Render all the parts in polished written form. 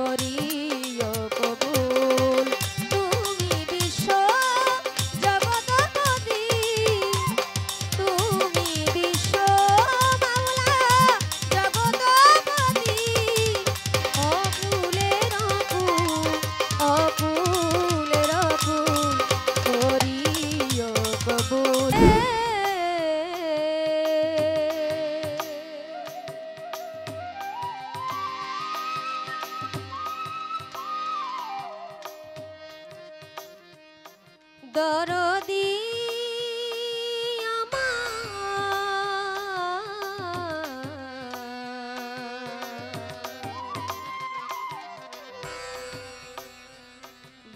করিও কবুল। তুমি বিশ্ব জগৎপতি, তুমি বিশ্ব মাওলা জগৎপতি, অকুলের অকুল, অকুলের অকুল করিও কবুল। দরদি আমার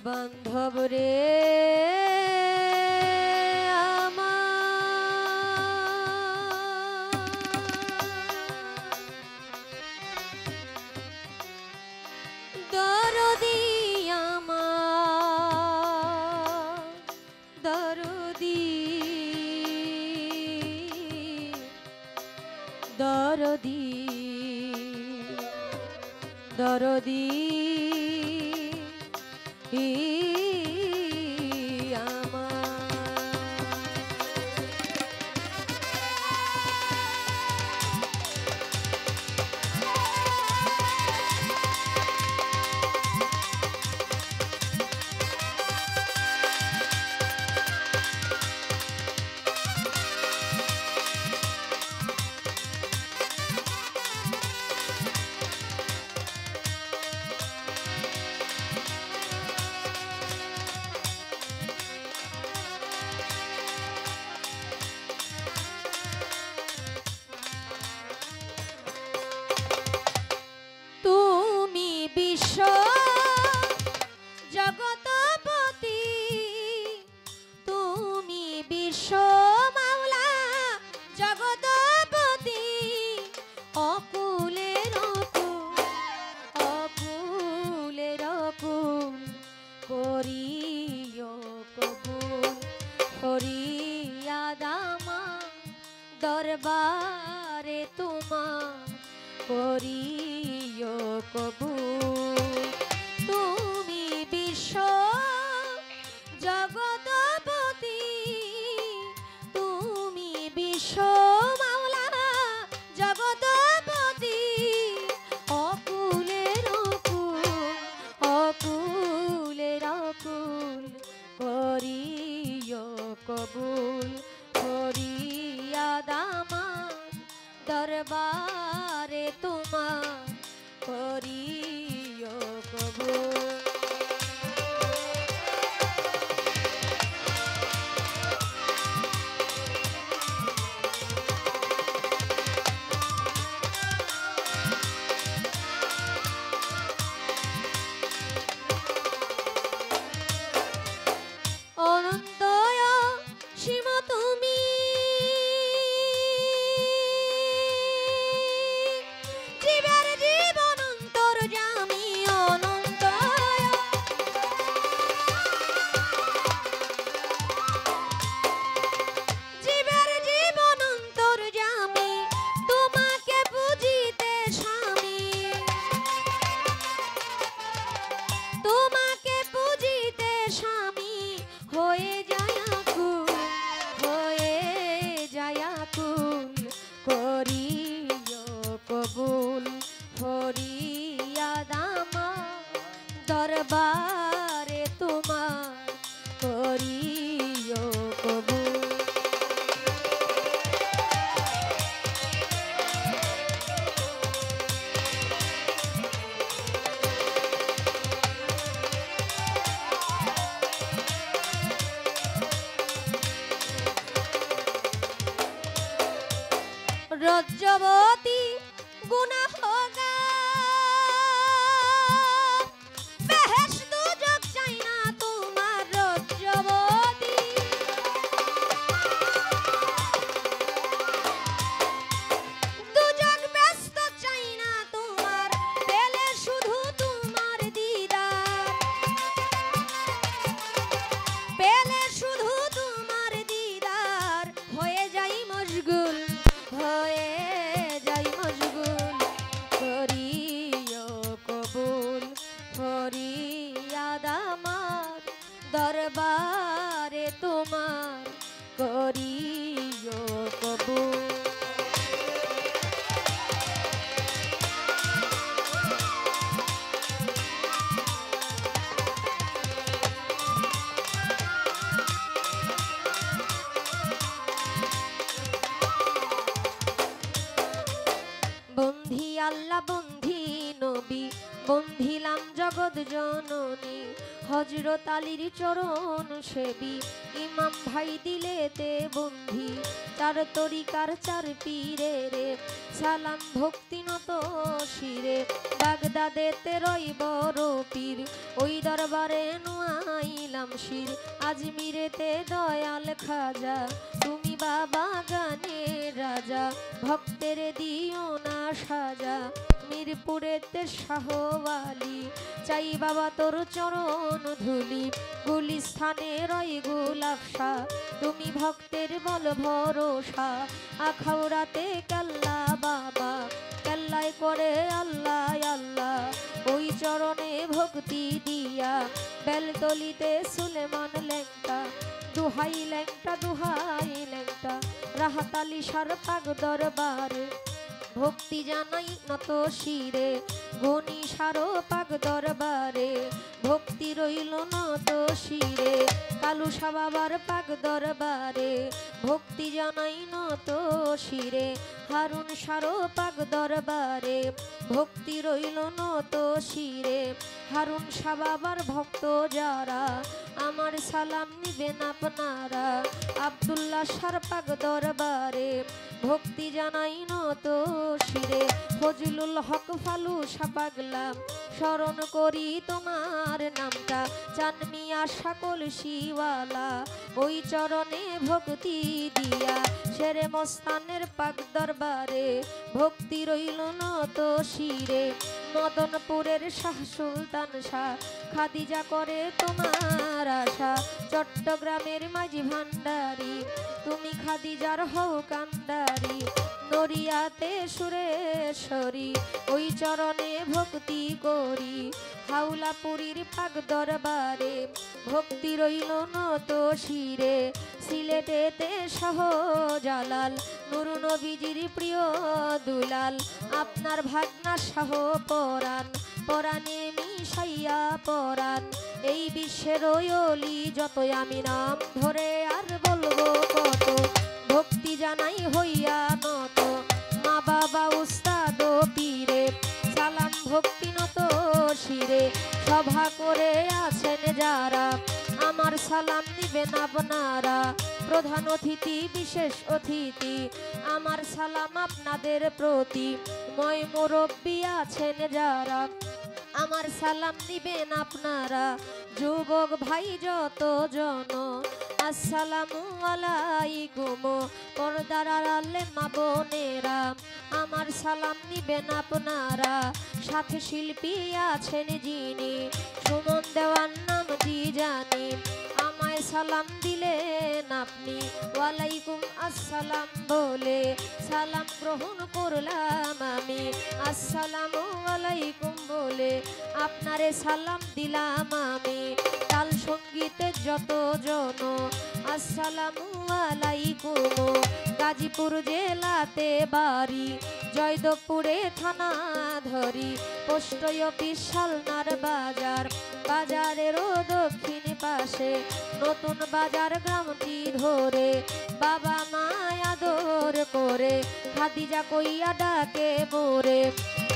বান্ধব রে দরদি আমার, দরদি দরদি দরদি বিশ্ব জগৎপতি, তুমি বিশ্ব মাওলা জগৎপতি, অকুলের অকুল, অকুলের অকুল করিও কবুল। ফরিয়াদ আমার দরবারে তোমার করিও কবুল। তুমি বিশ্ব জগৎপতি, তুমি বিশ্ব মাওলা জগৎপতি, অকুলের অকুল, অকুলের অকুল করিও কবুল। ফরিয়াদ আমার দরবারে তোমার করিও কবুল। অনন্ত সীম তুমি, জীবের জীবন অন্তর্যামী, অনন্ত জীবের জীবন অন্তর্যামী, তোমাকে বুঝিতে স্বামী, তোমাকে বুঝিতে স্বামী হয়ে যায় আকুল, হয়ে যায় আকুল করিও কবুল। ফরিয়াদ আমার দরবারে তোমার করিও কবুল। রজ্জবতী গুনাহগার, বেহেশত দুজক চাই না তোমার রজ্জবতী, দুজক ব্যস্ত চাই না তোমার, পেলে শুধু তোমার দিদার, পেলে শুধু তোমার দিদার, হয়ে যাই মশগুল, হয়ে যাই দিলাম জগৎ জননী হযরত আলীর চরণ সেবী ইমাম ভাই দিলেতে বন্ধি চার তরিকার চার পীরে রে সালাম ভক্তি নত শিরে বাগদাদেতে রই বড় পীর ওই দরবারে নুয়াইলাম শির আজমিরেতে দয়াল খাজা তুমি বাবা গানের রাজা ভক্তের দিও না সাজা মিরপুরেতে শাহওয়ালি চাই বাবা তোর চরণ ধুলি গুলিস্থানে রই গুলাবশা তুমি ভক্তের বল ভরসা আখাউড়াতে কেল্লা বাবা কেল্লায় করে আল্লাহ আল্লাহ ওই চরণে ভক্তি দিয়া বেলতলিতে সুলেমান লেংটা দুহাই লেংটা দুহাই লেংটা রাহাতালি সার পাক দরবারে ভক্তি জানাই নত শিরে গনি সারো পাক দরবারে ভক্তি রইল নত শিরে কালুসা বাবার পাক দরবারে ভক্তি জানাই নত শিরে হারুন সারো পাক দরবারে ভক্তি রইল নত শিরে হারুন শাহ বাবার ভক্ত যারা আমার সালাম নিবেন আপনারা আব্দুল্লাহ শাহ পাক দরবারে ভক্তি জানাই নত শিরে ফজলুল হক ফালু শাহ পাগলাম স্মরণ করি তোমার নামটা চানমিয়া সকল শিওয়ালা ওই চরণে ভক্তি দিয়া শেরে মস্তানের পাক দরবারে ভক্তি রইল নত শিরে মদনপুরের শাহ সুলতান শাহ খাদিজা করে তোমার আশা চট্টগ্রামের মাঝি ভান্ডারি তুমি খাদিজার হও কান্দারি নড়িয়াতে সুরেশ্বরী ওই চরণে ভক্তি করি হাওলাপুরীর পাক দরবারে ভক্তি রইল নত শিরে সিলেটেতে শাহজালাল নুর নবীজির প্রিয় দুলাল আপনার ভাগনা শাহ পরাণ পরাণে মিশাইয়া পরাণ এই বিশ্বের ওলি যতই আমি নাম ধরে আর বলবো কত ভক্তি জানাই হইয়া নত মা বাবা উস্তাদ পীরে সালাম ভক্তি নত শিরে সভা করে আছেন যারা আমার সালাম নিবেন আপনারা প্রধান অতিথি বিশেষ অতিথি আমার সালাম আপনাদের প্রতি মই মুরব্বী আছেন যারা আমার সালাম নিবেন আপনারা যুবক ভাই যত জন আসসালামু আলাইকুম পর্দার আড়ালে মা বোনেরা আমার সালাম নিবেন আপনারা সাথে শিল্পী আছেন যিনি সুমন দেওয়ার নাম জি জানি আমায় সালাম দিলেন আপনি ওয়ালাইকুম আসসালাম বলে সালাম গ্রহণ করলাম আমি আসসালামু আলাইকুম বলে আপনারে সালাম দিলাম আমি তাল সঙ্গীতের যত জন আসসালামু আলাইকুম গাজীপুর জেলাতে বাড়ি জয়দেবপুরে থানা ধরি পোস্ট অফিস শালনার বাজার বাজারেরও দক্ষিণ পাশে নতুন বাজার গ্রামটি ধরে বাবা মায় আদর করে খাদিজা কইয়া ডাকে মোরে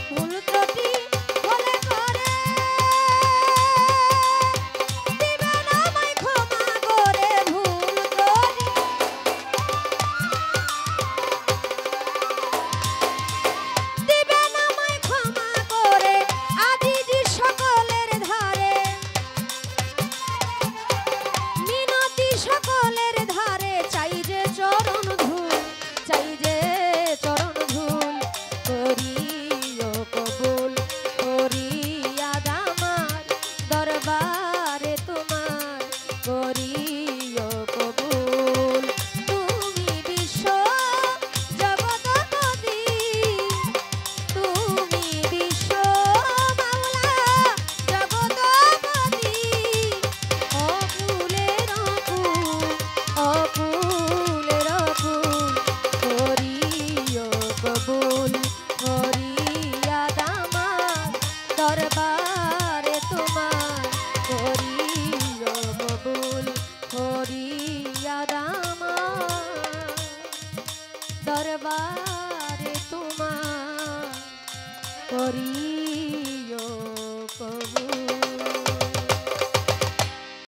ভুল ত্রুটি হলে করে দিবেন আমায় ক্ষমা করে ভুল ত্রুটি দিবেন আমায় ক্ষমা করে আজিজি সকলের ধারে মিনতি সকলের ধারে চাই যে চরণ ধুল চাই যে চরণ ধুল করিও কবুল করিয়া দামার দরবারে তোমার করিও কবুল তুমি বিশ্ব জগৎপতি তুমি বিশ্ব মাওলা জগৎপতি অকুলের অকুল অকুলের অকুল করিও কবুল করিয়া দামার দরবারে তোমার করিও কবুল করিয়া দামার দরবারে তোমার করি